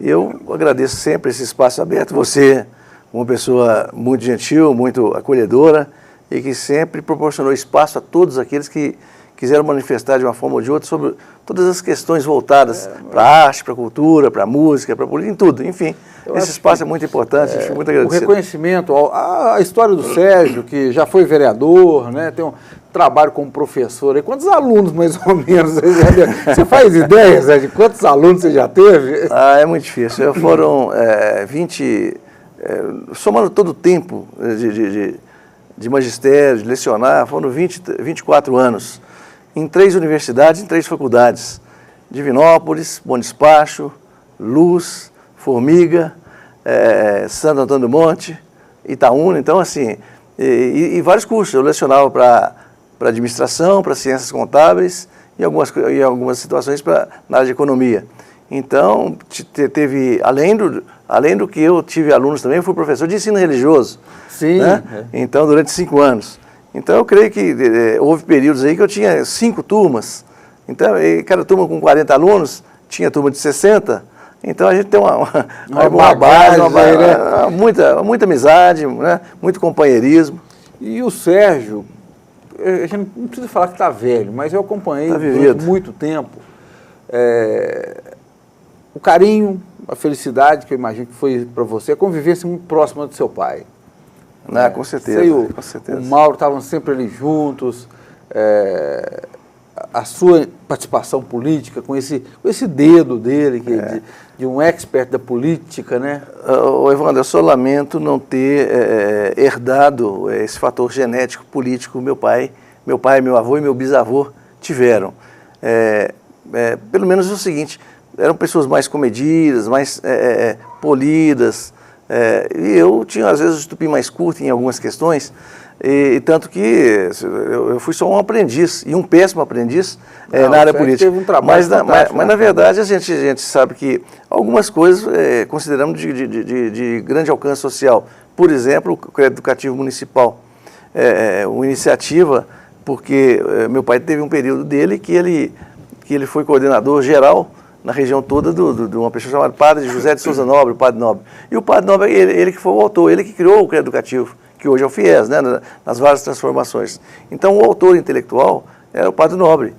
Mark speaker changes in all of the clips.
Speaker 1: Eu agradeço sempre esse espaço aberto. Você, uma pessoa muito gentil, muito acolhedora e que sempre proporcionou espaço a todos aqueles que quiseram manifestar de uma forma ou de outra sobre todas as questões voltadas para a arte, para a cultura, para a música, para a política, em tudo. Enfim, esse espaço é muito importante, fico muito agradecido.
Speaker 2: O reconhecimento, a história do Sérgio, que já foi vereador, né, tem um trabalho como professor. E quantos alunos, mais ou menos, você faz ideia, Zé, de quantos alunos você já teve?
Speaker 1: É muito difícil. Foram 20, somando todo o tempo de magistério, de lecionar, foram 24 anos. Em 3 universidades, em 3 faculdades. Divinópolis, Bom Despacho, Luz, Formiga, Santo Antônio do Monte, Itaúna. Então, assim, e vários cursos. Eu lecionava para administração, para ciências contábeis e algumas situações na área de economia. Então, teve, além do que eu tive alunos também, eu fui professor de ensino religioso.
Speaker 2: Sim.
Speaker 1: Né? Então, durante 5 anos. Então, eu creio que houve períodos aí que eu tinha 5 turmas. Então, cada turma com 40 alunos, tinha turma de 60. Então, a gente tem uma base, muita amizade, né? Muito companheirismo.
Speaker 2: E o Sérgio, a gente não precisa falar que está velho, mas eu acompanhei durante muito tempo. O carinho, a felicidade, que eu imagino que foi para você, a convivência muito próxima do seu pai.
Speaker 1: Com certeza, com certeza.
Speaker 2: O Mauro estavam sempre ali juntos, a sua participação política, com esse dedo dele, de um expert da política, né?
Speaker 1: Evandro, eu só lamento não ter herdado esse fator genético político que meu pai, meu avô e meu bisavô tiveram. Pelo menos é o seguinte, eram pessoas mais comedidas, mais polidas, e eu tinha, às vezes, o estupim mais curto em algumas questões, e tanto que eu fui só um aprendiz, e um péssimo aprendiz na área política.
Speaker 2: Teve um trabalho
Speaker 1: mas na verdade, a gente sabe que algumas coisas consideramos de grande alcance social. Por exemplo, o crédito educativo municipal, uma iniciativa, porque meu pai teve um período dele que ele foi coordenador geral na região toda de uma pessoa chamada Padre José de Souza Nobre, o Padre Nobre. E o Padre Nobre, ele que foi o autor, ele que criou o crédito educativo, que hoje é o FIES, né, nas várias transformações. Então, o autor intelectual era o Padre Nobre.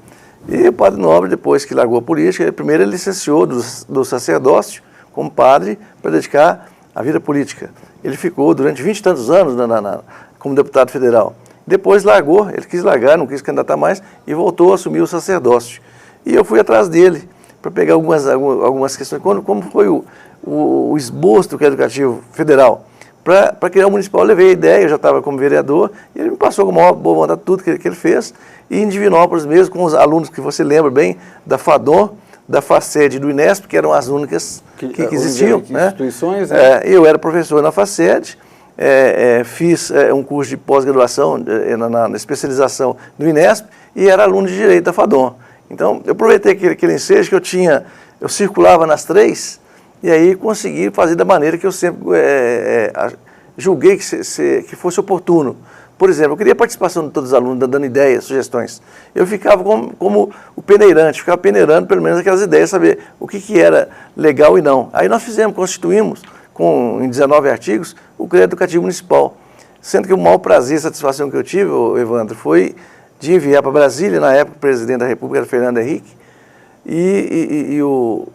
Speaker 1: E o Padre Nobre, depois que largou a política, primeiro ele licenciou do sacerdócio como padre para dedicar à vida política. Ele ficou durante 20 e tantos anos como deputado federal. Depois largou, ele quis largar, não quis candidatar mais e voltou a assumir o sacerdócio. E eu fui atrás dele para pegar algumas questões, como foi o esboço do crédito educativo federal. Para criar o municipal, eu levei a ideia, eu já estava como vereador, e ele me passou com a maior boa vontade tudo que ele fez. E em Divinópolis mesmo, com os alunos que você lembra bem, da FACED e do INESP, que eram as únicas que existiam.
Speaker 2: Instituições,
Speaker 1: né? Eu era professor na FACED, fiz um curso de pós-graduação na especialização do INESP e era aluno de Direito da FADOM. Então, eu aproveitei aquele ensejo que eu circulava nas 3, e aí consegui fazer da maneira que eu sempre julguei que fosse oportuno. Por exemplo, eu queria a participação de todos os alunos, dando ideias, sugestões. Eu ficava como o peneirante, ficava peneirando pelo menos aquelas ideias, saber o que era legal e não. Aí nós constituímos, em 19 artigos, o crédito educativo municipal. Sendo que o maior prazer e satisfação que eu tive, Evandro, foi de enviar para Brasília, na época o presidente da República era Fernando Henrique, e o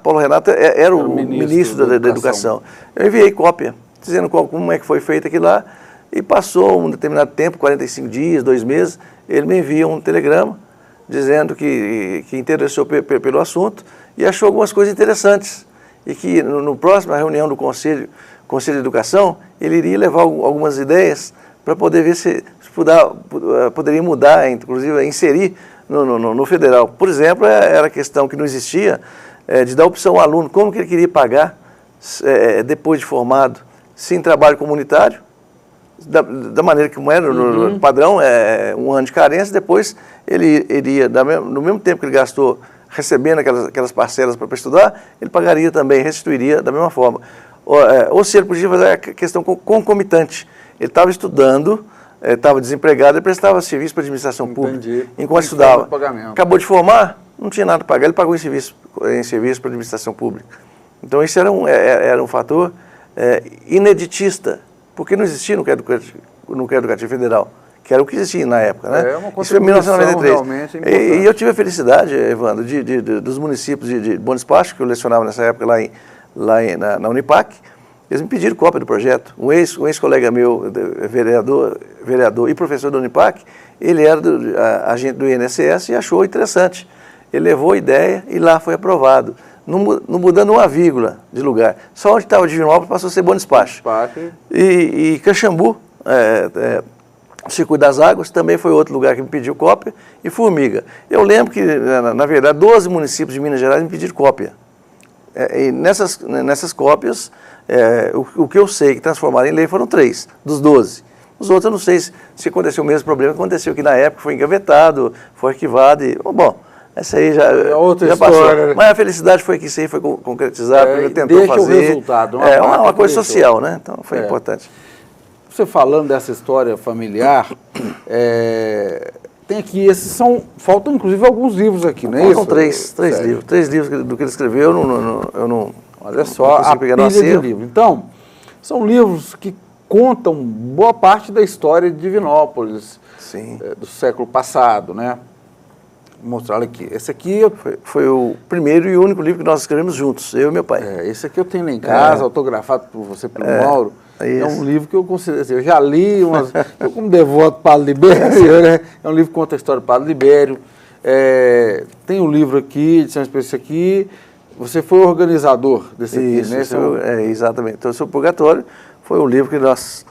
Speaker 1: Paulo Renato era o ministro da Educação. Eu enviei cópia, dizendo como é que foi feito aquilo lá, e passou um determinado tempo, 45 dias, 2 meses, ele me envia um telegrama dizendo que interessou pelo assunto e achou algumas coisas interessantes, e que no próximo reunião do Conselho de Educação, ele iria levar algumas ideias para poder ver se poderia mudar, inclusive inserir no federal. Por exemplo, era a questão que não existia, de dar opção ao aluno, como que ele queria pagar depois de formado, se em trabalho comunitário, da maneira que era no padrão, 1 ano de carência, depois ele iria, no mesmo tempo que ele gastou recebendo aquelas parcelas para estudar, ele pagaria também, restituiria da mesma forma. Ou se ele podia fazer a questão concomitante. Ele estava estudando, estava desempregado, ele prestava serviço para a administração pública. Enquanto estudava. Acabou de formar, não tinha nada para pagar, ele pagou em serviço para a administração pública. Então isso era um fator ineditista, porque não existia no crédito educativo federal, que era o que existia na época, né?
Speaker 2: É uma
Speaker 1: isso foi em 1993.
Speaker 2: Realmente
Speaker 1: e eu tive a felicidade, Evandro, dos municípios de Bom Despacho, que eu lecionava nessa época na Unipac, eles me pediram cópia do projeto. Um ex-colega meu, vereador e professor da Unipac, ele era agente do INSS e achou interessante. Ele levou a ideia e lá foi aprovado, não mudando uma vírgula de lugar. Só onde estava Divinópolis passou a ser Bom Despacho. E Caxambu, o Circuito das Águas, também foi outro lugar que me pediu cópia, e Formiga. Eu lembro que, na verdade, 12 municípios de Minas Gerais me pediram cópia. E nessas cópias, o que eu sei que transformaram em lei foram 3, dos 12. Os outros eu não sei se aconteceu o mesmo problema que aconteceu, que na época foi engavetado, foi arquivado e, bom, essa aí já passou.
Speaker 2: História.
Speaker 1: Mas a felicidade foi que isso aí foi concretizado, ele tentou
Speaker 2: deixa
Speaker 1: fazer.
Speaker 2: O resultado.
Speaker 1: Uma coisa social, né? Então foi importante.
Speaker 2: Você falando dessa história familiar, tem aqui, faltam inclusive alguns livros aqui, não é isso?
Speaker 1: Faltam três livros do que ele escreveu, eu não
Speaker 2: olha só, a pilha de livros. Então, são livros que contam boa parte da história de Divinópolis, do século passado, né? Vou mostrar aqui. Esse aqui
Speaker 1: foi o primeiro e único livro que nós escrevemos juntos, eu e meu pai.
Speaker 2: Esse aqui eu tenho lá em casa, autografado por você, pelo Mauro. É um livro que eu considero assim, eu já li, eu como devoto Padre Libério, né? É um livro que conta a história do Padre Libério. Tem um livro aqui, esse aqui, você foi o organizador desse aqui, né?
Speaker 1: Exatamente. Então, o Seu Purgatório foi um livro que nós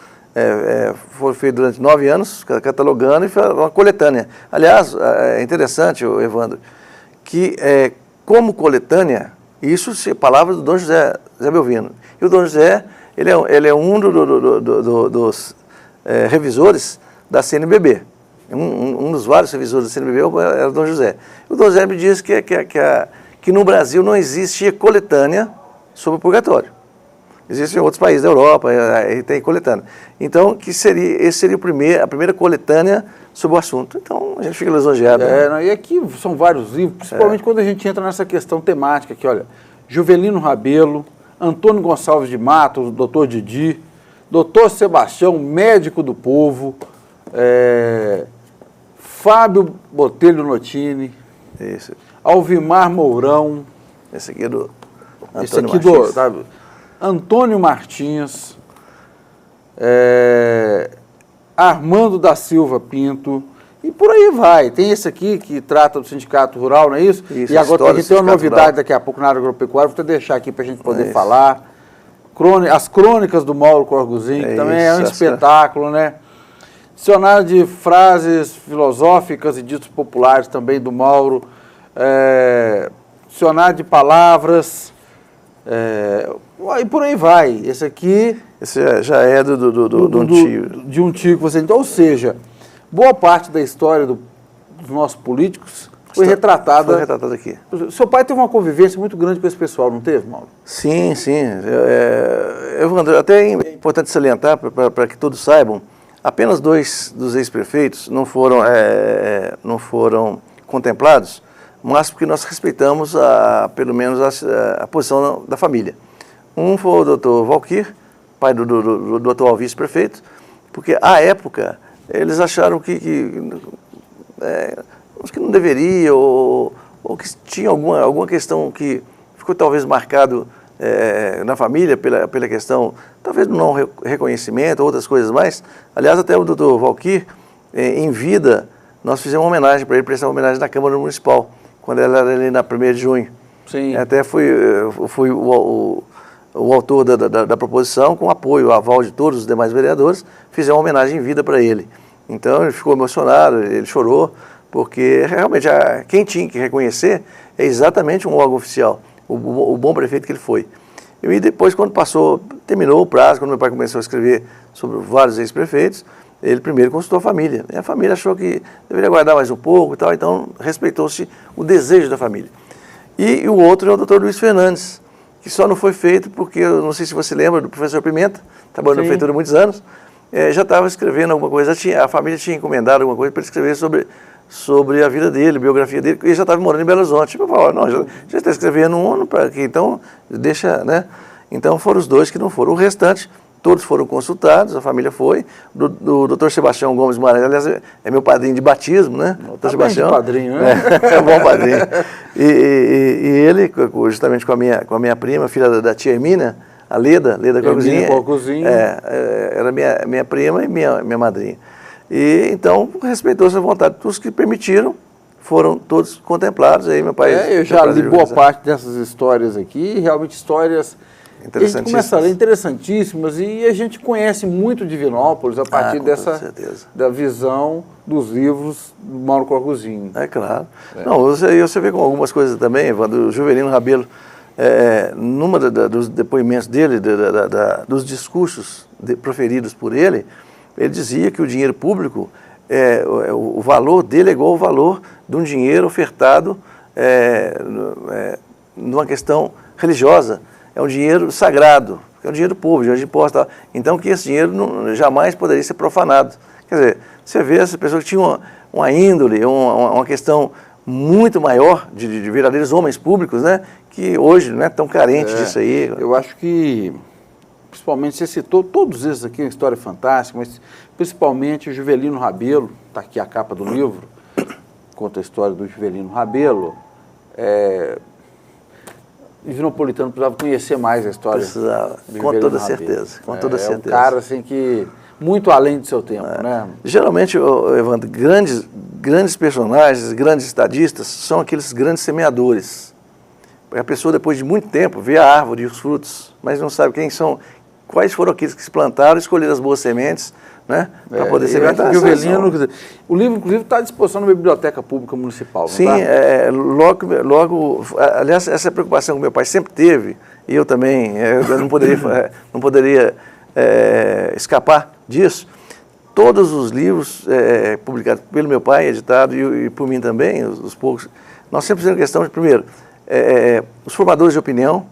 Speaker 1: foi feito durante 9 anos, catalogando, e foi uma coletânea. Aliás, é interessante, Evandro, que como coletânea, isso é palavras do Dom José Belvino. E o Dom José, ele é um dos revisores da CNBB. Um dos vários revisores da CNBB era o Dom José. O Dom José me disse que no Brasil não existia coletânea sobre o purgatório. Existem outros países da Europa, e tem coletânea. Então, esse seria a primeira coletânea sobre o assunto. Então, a gente fica lisonjeado.
Speaker 2: E aqui são vários livros, principalmente quando a gente entra nessa questão temática aqui, olha, Juvelino Rabelo, Antônio Gonçalves de Matos, Dr. Didi, Dr. Sebastião, médico do povo, Fábio Botelho Notini, Alvimar Mourão.
Speaker 1: Esse aqui é do
Speaker 2: Antônio Martins. Antônio Martins, Armando da Silva Pinto, e por aí vai. Tem esse aqui que trata do Sindicato Rural, não é isso? E agora a gente tem uma novidade daqui a pouco na área agropecuária, vou deixar aqui para a gente poder falar. As crônicas do Mauro Corguzin, que também é um espetáculo, né? Dicionário de frases filosóficas e ditos populares também do Mauro. Dicionário de palavras. E por aí vai. Esse aqui...
Speaker 1: Esse já é do um tio.
Speaker 2: De um tio que você... Então, ou seja, boa parte da história dos nossos políticos foi retratada...
Speaker 1: Foi retratada aqui.
Speaker 2: Seu pai teve uma convivência muito grande com esse pessoal, não teve, Mauro?
Speaker 1: Sim. Evandro, até é importante salientar, para que todos saibam, apenas 2 dos ex-prefeitos não foram contemplados, mas porque nós respeitamos, pelo menos, a posição da família. Um foi o doutor Valquir, pai do atual vice-prefeito, porque, à época, eles acharam que não deveria, ou que tinha alguma questão que ficou talvez marcado na família pela questão, talvez do não reconhecimento, outras coisas mais. Aliás, até o doutor Valquir, em vida, nós fizemos uma homenagem para ele, prestamos uma homenagem na Câmara Municipal, quando ela era ali na 1º de junho.
Speaker 2: Sim.
Speaker 1: Até fui o autor da proposição, com apoio, aval de todos os demais vereadores, fizemos uma homenagem em vida para ele. Então ele ficou emocionado, ele chorou, porque realmente quem tinha que reconhecer é exatamente um órgão oficial, o bom prefeito que ele foi. E depois, quando terminou o prazo, quando meu pai começou a escrever sobre vários ex-prefeitos, ele primeiro consultou a família. E a família achou que deveria aguardar mais um pouco e tal, então respeitou-se o desejo da família. E o outro é o doutor Luiz Fernandes, que só não foi feito porque, eu não sei se você lembra do professor Pimenta, trabalhou na prefeitura há muitos anos, já estava escrevendo alguma coisa, a família tinha encomendado alguma coisa para ele escrever sobre sobre a vida dele, biografia dele, e já estava morando em Belo Horizonte. Eu falava, não, já está escrevendo um, para que então deixa, né? Então foram os dois que não foram. O restante, todos foram consultados, a família foi. Do Dr. Sebastião Gomes Maranhão, aliás, é meu padrinho de batismo, né?
Speaker 2: Tá Sebastião. Padrinho, né?
Speaker 1: É um bom padrinho. E ele, justamente com a minha prima, filha da tia Hermínia, a Leda Corcozinho, era minha prima e minha madrinha. E então respeitou-se a vontade. Os que permitiram foram todos contemplados. Aí meu pai.
Speaker 2: Eu já li boa parte dessas histórias aqui, realmente histórias. A gente começa a ler interessantíssimas e a gente conhece muito Divinópolis a partir da visão dos livros do Mauro Corcozinho.
Speaker 1: É claro. Não, você vê com algumas coisas também, do Juvelino Rabelo, numa dos depoimentos dele, dos discursos proferidos por ele, ele dizia que o dinheiro público, o valor dele é igual ao valor de um dinheiro ofertado numa questão religiosa. É um dinheiro sagrado, é um dinheiro público, dinheiro de imposto. Então, que esse dinheiro jamais poderia ser profanado. Quer dizer, você vê essa pessoa que tinha uma índole, uma questão muito maior de verdadeiros homens públicos, né? Que hoje não é tão carente disso aí.
Speaker 2: Eu acho que, principalmente, você citou todos esses aqui, uma história fantástica, mas principalmente o Juvelino Rabelo, está aqui a capa do livro, conta a história do Juvelino Rabelo. O Divinopolitano precisava conhecer mais a história.
Speaker 1: Precisava, com toda certeza. Com toda certeza.
Speaker 2: É um cara assim que, muito além do seu tempo, né?
Speaker 1: Geralmente, Evandro, grandes personagens, grandes estadistas, são aqueles grandes semeadores. A pessoa, depois de muito tempo, vê a árvore e os frutos, mas não sabe quais foram aqueles que se plantaram, escolheram as boas sementes, né, para poder sementar.
Speaker 2: O livro, inclusive, está à disposição na Biblioteca Pública Municipal, não
Speaker 1: Sim,
Speaker 2: tá?
Speaker 1: logo, aliás, essa preocupação que meu pai sempre teve, e eu também eu não poderia escapar disso. Todos os livros publicados pelo meu pai, editado, e por mim também, os poucos, nós sempre fizemos questão de, primeiro, os formadores de opinião,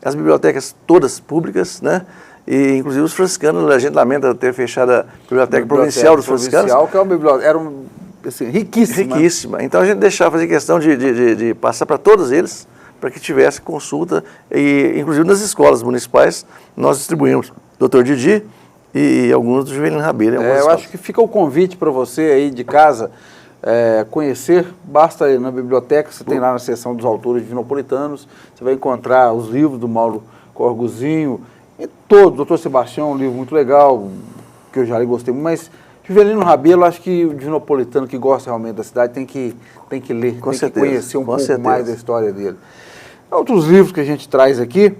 Speaker 1: as bibliotecas todas públicas, né? E inclusive os franciscanos, a gente lamenta ter fechado a Biblioteca Provincial dos Franciscanos.
Speaker 2: Que é uma biblioteca, era assim, riquíssima.
Speaker 1: Riquíssima. Então a gente fazer questão de passar para todos eles, para que tivesse consulta, e inclusive nas escolas municipais, nós distribuímos Dr. Didi e alguns do Juvelino Rabelo.
Speaker 2: Eu acho que fica o convite para você aí de casa conhecer, basta ir na biblioteca, você tem lá na seção dos autores divinopolitanos, você vai encontrar os livros do Mauro Corcozinho, e todo, Dr. Sebastião, um livro muito legal, que eu já li, gostei muito, mas Juvelino Rabelo, acho que o divinopolitano que gosta realmente da cidade tem que ler, que conhecer um pouco mais da história dele. Outros livros que a gente traz aqui,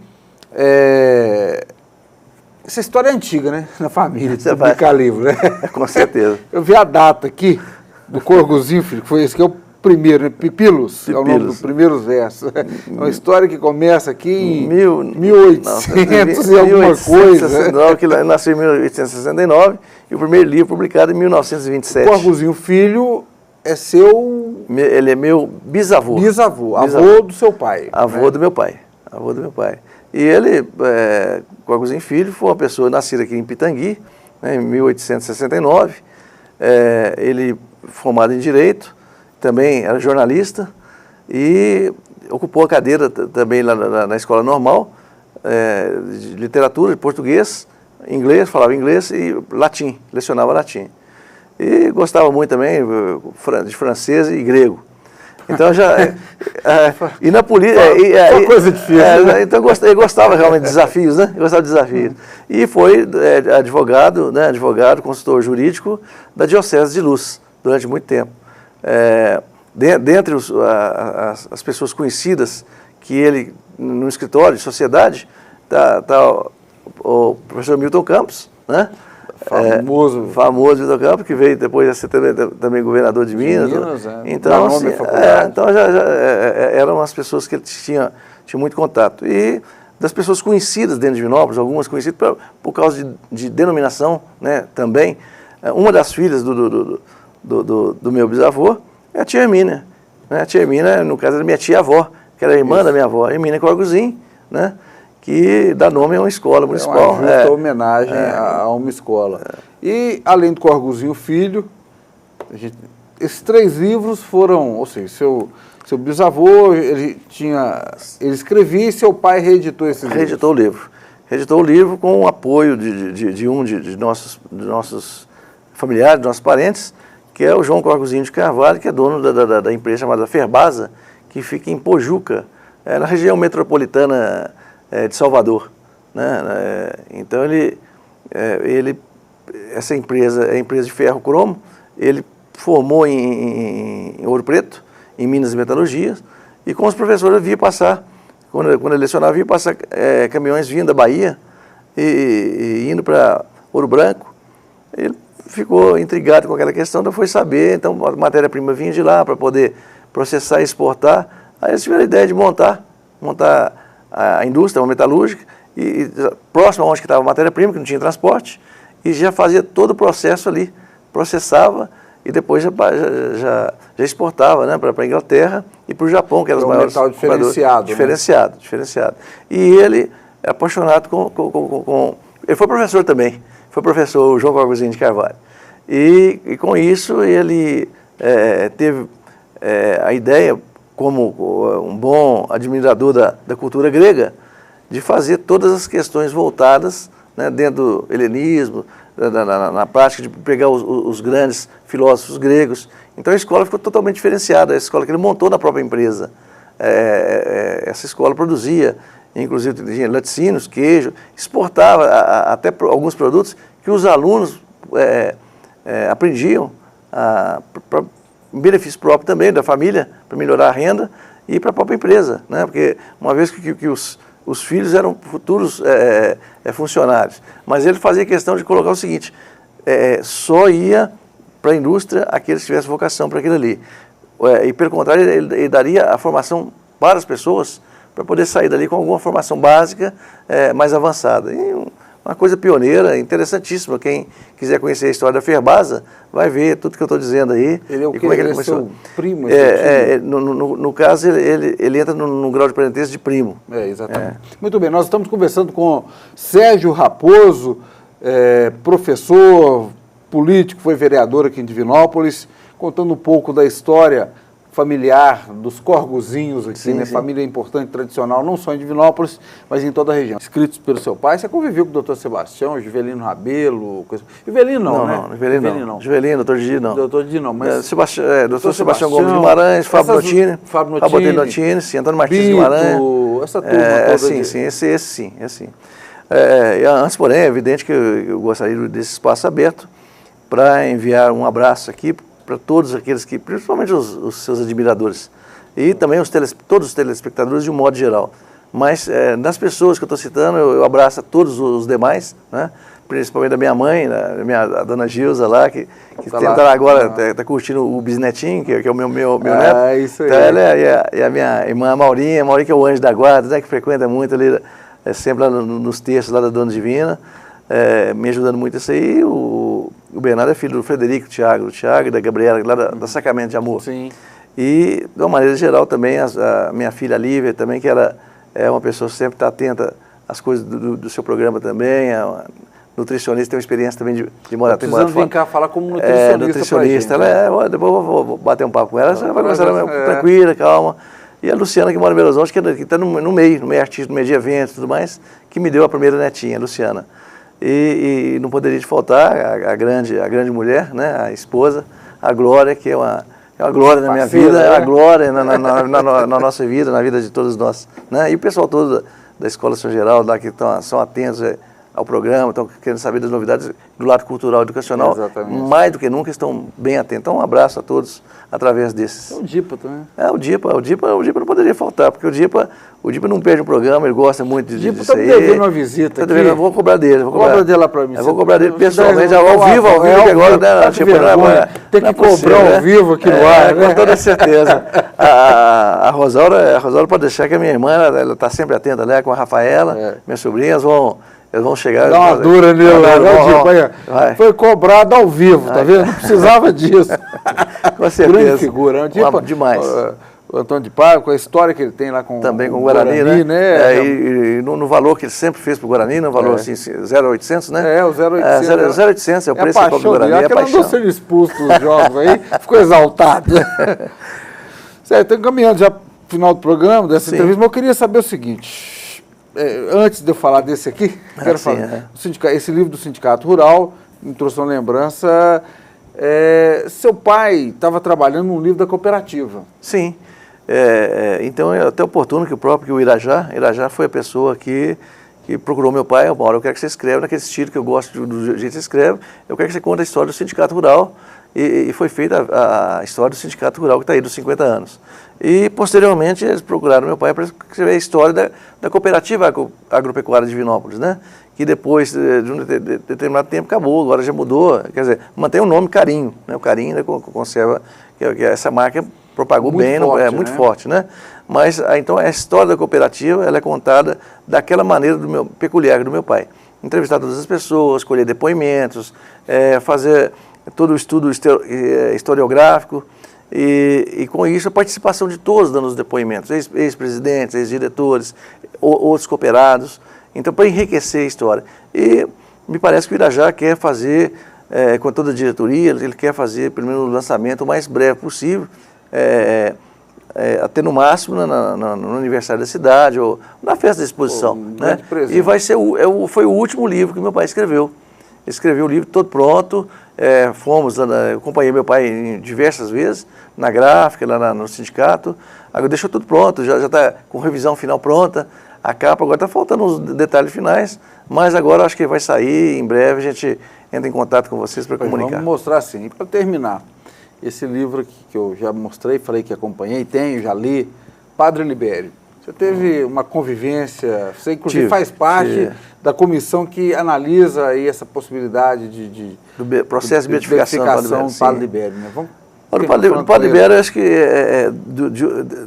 Speaker 2: essa história é antiga, né, na família, de publicar livro, né?
Speaker 1: Com certeza.
Speaker 2: Eu vi a data aqui, do Corcozinho, filho, que foi esse que é o primeiro, né? Pipilos, é o nome dos primeiros versos. É uma história que começa aqui em 1800 e alguma coisa.
Speaker 1: Que nasceu em 1869 e o primeiro livro publicado em 1927.
Speaker 2: O Corcozinho Filho é seu...
Speaker 1: Ele é meu bisavô.
Speaker 2: Bisavô, avô do seu pai.
Speaker 1: Avô do meu pai. E ele, Corcozinho Filho, foi uma pessoa nascida aqui em Pitangui, né, em 1869. Ele formado em Direito, também era jornalista e ocupou a cadeira também lá na escola normal, de literatura, de português, inglês, falava inglês e latim, lecionava latim. E gostava muito também de francês e grego. Então e na política...
Speaker 2: uma coisa difícil.
Speaker 1: Então ele gostava realmente de desafios, né? Gostava de desafios. E foi advogado, consultor jurídico da Diocese de Luz durante muito tempo. Dentre as pessoas conhecidas que ele, no escritório de sociedade, está o professor Milton Campos, né? Famoso Milton Campos, que veio depois a ser também governador de Minas. Então, assim, eram as pessoas que ele tinha muito contato. E das pessoas conhecidas dentro de Divinópolis, algumas conhecidas por causa de denominação, né, também. Uma das filhas do meu bisavô é a tia Hermínia. Né? A tia Hermínia, no caso, era minha tia-avó, que era irmã da minha avó, Hermínia Corcozinho, né? Que dá nome a uma escola municipal.
Speaker 2: Uma justa homenagem a uma escola. E, além do Corcozinho Filho, esses 3 livros foram, ou seja, seu bisavô, ele escrevia e seu pai reeditou esses livros.
Speaker 1: Reeditou o livro. Reeditou o livro com o apoio de nossos familiares, de nossos parentes, que é o João Corgozinho de Carvalho, que é dono da empresa chamada Ferbasa, que fica em Pojuca, na região metropolitana de Salvador, né? Então essa empresa é a empresa de ferro cromo, ele formou em Ouro Preto, em Minas e Metalurgia, e com os professores via passar, quando ele lecionava, via passar caminhões vindo da Bahia e indo para Ouro Branco. Ele ficou intrigado com aquela questão, então foi saber, então a matéria-prima vinha de lá para poder processar e exportar. Aí eles tiveram a ideia de montar a indústria, uma metalúrgica, e próximo a onde estava a matéria-prima, que não tinha transporte, e já fazia todo o processo ali, processava e depois já exportava, né, para a Inglaterra e para o Japão, que eram os maiores
Speaker 2: metal diferenciado,
Speaker 1: né? Diferenciado. E ele é apaixonado ele foi professor também, foi professor João Corgozinho de Carvalho. E com isso ele teve a ideia, como um bom admirador da cultura grega, de fazer todas as questões voltadas, né, dentro do helenismo, na prática de pegar os grandes filósofos gregos. Então a escola ficou totalmente diferenciada, a escola que ele montou na própria empresa. Essa escola produzia, inclusive, tinha laticínios, queijo, exportava até alguns produtos que os alunos aprendiam para benefício próprio também, da família, para melhorar a renda e para a própria empresa, né? Porque uma vez que os filhos eram futuros funcionários, mas ele fazia questão de colocar o seguinte, só ia para a indústria aqueles que tivessem vocação para aquilo ali. E pelo contrário, ele daria a formação para as pessoas, para poder sair dali com alguma formação básica mais avançada. E uma coisa pioneira, interessantíssima. Quem quiser conhecer a história da Ferbasa, vai ver tudo que eu estou dizendo aí.
Speaker 2: Ele é o
Speaker 1: e
Speaker 2: que?
Speaker 1: como é que
Speaker 2: ele
Speaker 1: ele começou.
Speaker 2: Seu primo?
Speaker 1: No caso, ele entra no grau de parentesco de primo.
Speaker 2: Exatamente. Muito bem, nós estamos conversando com Sérgio Raposo, professor, político, foi vereador aqui em Divinópolis, contando um pouco da história familiar dos Corgozinhos aqui, né? Família importante, tradicional, não só em Divinópolis, mas em toda a região. Escritos pelo seu pai, você conviveu com o doutor Sebastião, Juvelino Rabelo, Juvelino não, né?
Speaker 1: Não, Juvelino, doutor Didi não.
Speaker 2: Doutor Didi não, mas...
Speaker 1: doutor Sebastião Gomes Guimarães, Fábio Notini, Antônio Martins Guimarães.
Speaker 2: Essa turma toda.
Speaker 1: Sim, esse sim. Antes, porém, é evidente que eu gostaria desse espaço aberto para enviar um abraço aqui para todos aqueles que, principalmente os seus admiradores, e também todos os telespectadores de um modo geral. Mas nas pessoas que eu estou citando, eu abraço a todos os demais, né? Principalmente a minha mãe, a dona Gilza lá, que tá agora, está curtindo o bisnetinho, que é o meu neto.
Speaker 2: Isso aí.
Speaker 1: Então ela e a minha irmã Maurinha que é o anjo da guarda, né? Que frequenta muito ali, sempre lá nos textos lá da Dona Divina, me ajudando muito isso aí. O Bernardo é filho do Frederico, do Thiago e da Gabriela, lá da Sacramento de Amor.
Speaker 2: Sim.
Speaker 1: E, de uma maneira geral, também a minha filha Lívia, também, que ela é uma pessoa que sempre está atenta às coisas do seu programa também, é uma nutricionista, tem uma experiência também de morar fora.
Speaker 2: Precisamos vir cá falar como nutricionista.
Speaker 1: Ela depois eu vou bater um papo com ela, ela vai começar tranquila, calma. E a Luciana, que mora em Belo Horizonte, que está no meio artístico, no meio de eventos e tudo mais, que me deu a primeira netinha, a Luciana. E não poderia faltar a grande mulher, né, a esposa, a Glória, que é uma glória na minha vida, é uma glória na nossa vida, na vida de todos nós, né? E o pessoal todo da Escola São Geraldo, lá que são atentos ao programa, estão querendo saber das novidades do lado cultural e educacional.
Speaker 2: Exatamente.
Speaker 1: Mais do que nunca estão bem atentos. Então, um abraço a todos através desses.
Speaker 2: O Dipa também.
Speaker 1: O Dipa não poderia faltar, porque o Dipa não perde um programa, ele gosta muito disso aí.
Speaker 2: Dipa está me devendo uma visita aqui.
Speaker 1: Eu vou cobrar dele.
Speaker 2: Cobra dele lá para mim.
Speaker 1: Eu vou cobrar dele pessoalmente, ao vivo que agora, né?
Speaker 2: Tem que cobrar ao vivo aqui no ar, né?
Speaker 1: Com toda certeza. A Rosaura pode deixar que a minha irmã, ela está sempre atenta, né? Com a Rafaela, minha sobrinha, eles vão chegar...
Speaker 2: Dá uma dura nele lá, foi cobrado ao vivo, tá vendo? Não precisava disso.
Speaker 1: Com certeza.
Speaker 2: Grande figura.
Speaker 1: Demais.
Speaker 2: O Antônio de Pádua, com a história que ele tem lá com
Speaker 1: também com o Guarani,
Speaker 2: né?
Speaker 1: E no valor que ele sempre fez para o Guarani, no valor assim, 0,800, né?
Speaker 2: O 0,800.
Speaker 1: 0,800 é o preço que cobra do Guarani,
Speaker 2: é a paixão. Andou sendo expulso dos jogos aí, ficou exaltado. Certo, estou encaminhando já para o final do programa, dessa entrevista, mas eu queria saber o seguinte, antes de eu falar desse aqui, quero falar, esse livro do Sindicato Rural, me trouxe uma lembrança, seu pai estava trabalhando num livro da cooperativa.
Speaker 1: Sim. Então é até oportuno que o Irajá foi a pessoa que procurou meu pai. Mauro, eu quero que você escreva naquele estilo que eu gosto do jeito que você escreve, eu quero que você conte a história do Sindicato Rural, e foi feita a história do Sindicato Rural que está aí dos 50 anos. E posteriormente eles procuraram meu pai para escrever a história da Cooperativa Agropecuária de Divinópolis, né? Que depois de um determinado tempo acabou, agora já mudou, quer dizer, mantém o nome Carinho, né? O Carinho ainda conserva, que essa marca propagou muito bem, forte, muito forte, né? Mas então a história da cooperativa, ela é contada daquela maneira peculiar do meu pai. Entrevistar todas as pessoas, colher depoimentos, fazer todo o estudo historiográfico e com isso a participação de todos dando os depoimentos, ex-presidentes, ex-diretores, outros cooperados, então para enriquecer a história. E me parece que o Irajá quer fazer, com toda a diretoria, ele quer fazer pelo menos o lançamento o mais breve possível, até no máximo no aniversário da cidade ou na festa da exposição, né? E vai ser foi o último livro que meu pai escreveu. Escreveu o livro todo pronto, acompanhei meu pai diversas vezes na gráfica, lá no sindicato. Agora deixou tudo pronto, já está com revisão final pronta. A capa agora está faltando os detalhes finais, mas agora acho que vai sair em breve. A gente entra em contato com vocês para comunicar.
Speaker 2: Vamos mostrar sim. E para terminar, esse livro aqui que eu já mostrei, falei que acompanhei, já li, Padre Libério. Você teve uma convivência, você inclusive faz parte da comissão que analisa aí essa possibilidade
Speaker 1: do processo de beatificação
Speaker 2: do Padre Libério, né?
Speaker 1: O Padre Libério, acho que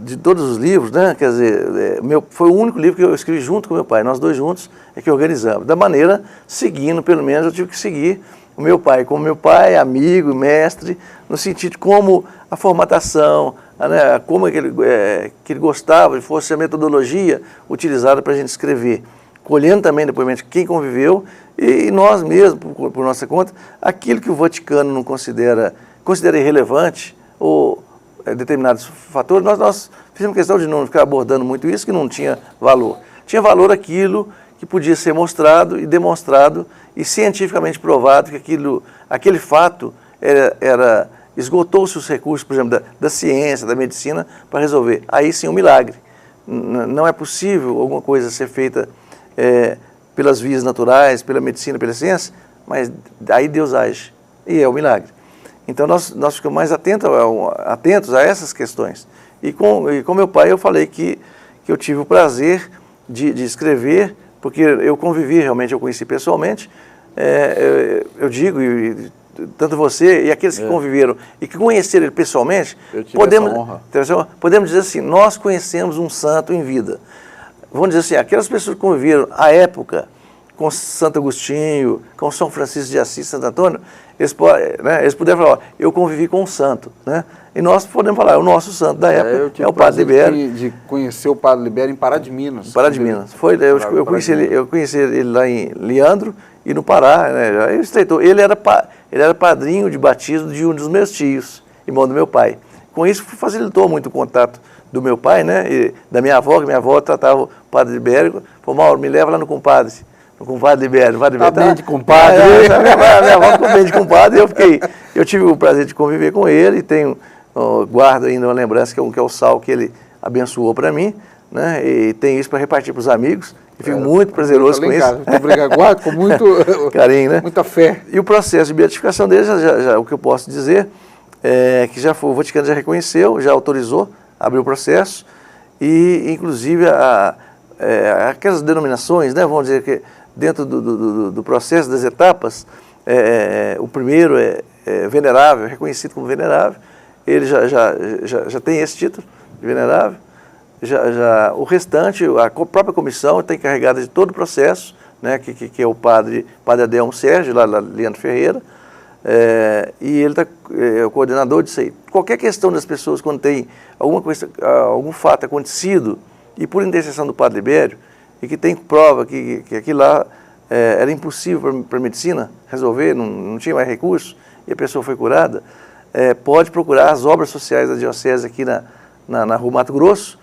Speaker 1: de todos os livros, né? Quer dizer, foi o único livro que eu escrevi junto com meu pai, nós dois juntos é que organizamos. Da maneira, seguindo, pelo menos, eu tive que seguir o meu pai, como meu pai, amigo, mestre, no sentido de como a formatação, né, como que ele gostava, e fosse a metodologia utilizada para a gente escrever, colhendo também depoimento de quem conviveu e nós mesmos, por nossa conta, aquilo que o Vaticano não considera irrelevante ou determinados fatores, nós fizemos questão de não ficar abordando muito isso, que não tinha valor. Tinha valor aquilo que podia ser mostrado e demonstrado e cientificamente provado que aquele fato esgotou-se os recursos, por exemplo, da ciência, da medicina, para resolver. Aí sim, um milagre. Não é possível alguma coisa ser feita pelas vias naturais, pela medicina, pela ciência, mas aí Deus age, e é o milagre. Então nós ficamos mais atentos a essas questões. E com meu pai eu falei que eu tive o prazer de escrever, porque eu convivi realmente, eu conheci pessoalmente, eu digo, tanto você e aqueles que conviveram e que conheceram ele pessoalmente, podemos dizer assim, nós conhecemos um santo em vida. Vamos dizer assim, aquelas pessoas que conviveram à época com Santo Agostinho, com São Francisco de Assis, Santo Antônio, eles puderam falar, eu convivi com um santo, né? E nós podemos falar, o nosso santo da época é o Padre Libério.
Speaker 2: De conhecer o Padre Libério em Pará de Minas.
Speaker 1: Pará de Minas. Eu conheci ele lá em Leandro e no Pará, né? Ele era padrinho de batismo de um dos meus tios, irmão do meu pai. Com isso facilitou muito o contato do meu pai, né? E da minha avó, que minha avó tratava o Padre Libério, falou, Mauro, me leva lá no compadre. Com o Padre Libério.
Speaker 2: Tá bem de compadre.
Speaker 1: Minha avó ficou bem de compadre. Eu tive o prazer de conviver com ele e guardo ainda uma lembrança que é o sal que ele abençoou para mim, né? E tenho isso para repartir para os amigos. E fico muito prazeroso com isso.
Speaker 2: Muito obrigado. Guardo com muito
Speaker 1: carinho, né?
Speaker 2: Muita fé.
Speaker 1: E o processo de beatificação dele, o que eu posso dizer é que o Vaticano já reconheceu, já autorizou, abriu o processo e, inclusive, aquelas denominações, né? Vamos dizer que dentro do processo das etapas, o primeiro é venerável, reconhecido como venerável, ele já tem esse título de venerável, o restante, a própria comissão está encarregada de todo o processo, né, que é o padre Adelmo Sérgio, lá Leandro Ferreira, E ele é o coordenador disso aí. Qualquer questão das pessoas, quando tem algum fato acontecido, e por intercessão do Padre Libério, e que tem prova que aquilo lá era impossível para a medicina resolver, não tinha mais recurso, e a pessoa foi curada, pode procurar as obras sociais da Diocese aqui na Rua Mato Grosso,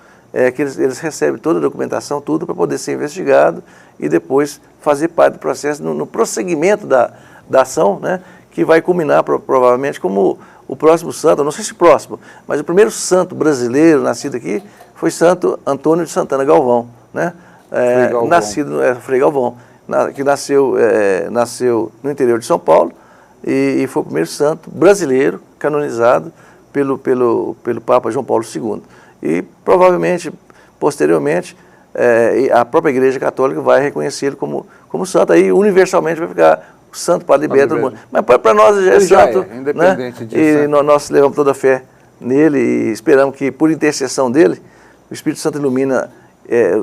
Speaker 1: que eles recebem toda a documentação, tudo, para poder ser investigado e depois fazer parte do processo no prosseguimento da ação, né, que vai culminar provavelmente como o próximo santo, não sei se próximo, mas o primeiro santo brasileiro nascido aqui foi Santo Antônio de Santana Galvão, né? Nascido Frei Galvão, que nasceu no interior de São Paulo e foi o primeiro santo brasileiro canonizado pelo Papa João Paulo II. E provavelmente, posteriormente, a própria Igreja Católica vai reconhecê-lo como santo, aí universalmente vai ficar o Santo Padre Libério todo mundo. Mas para nós já é santo,
Speaker 2: independente disso.
Speaker 1: E nós levamos toda a fé nele e esperamos que, por intercessão dele, o Espírito Santo ilumina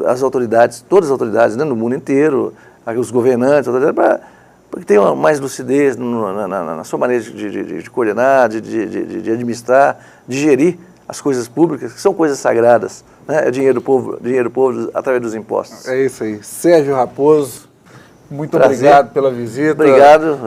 Speaker 1: as autoridades, todas as autoridades, né, no mundo inteiro, os governantes, para que tenham mais lucidez na sua maneira de coordenar, de administrar, de gerir as coisas públicas, que são coisas sagradas, né? É dinheiro do povo através dos impostos.
Speaker 2: É isso aí. Sérgio Raposo, muito
Speaker 1: Prazer.
Speaker 2: obrigado pela visita.
Speaker 1: Obrigado.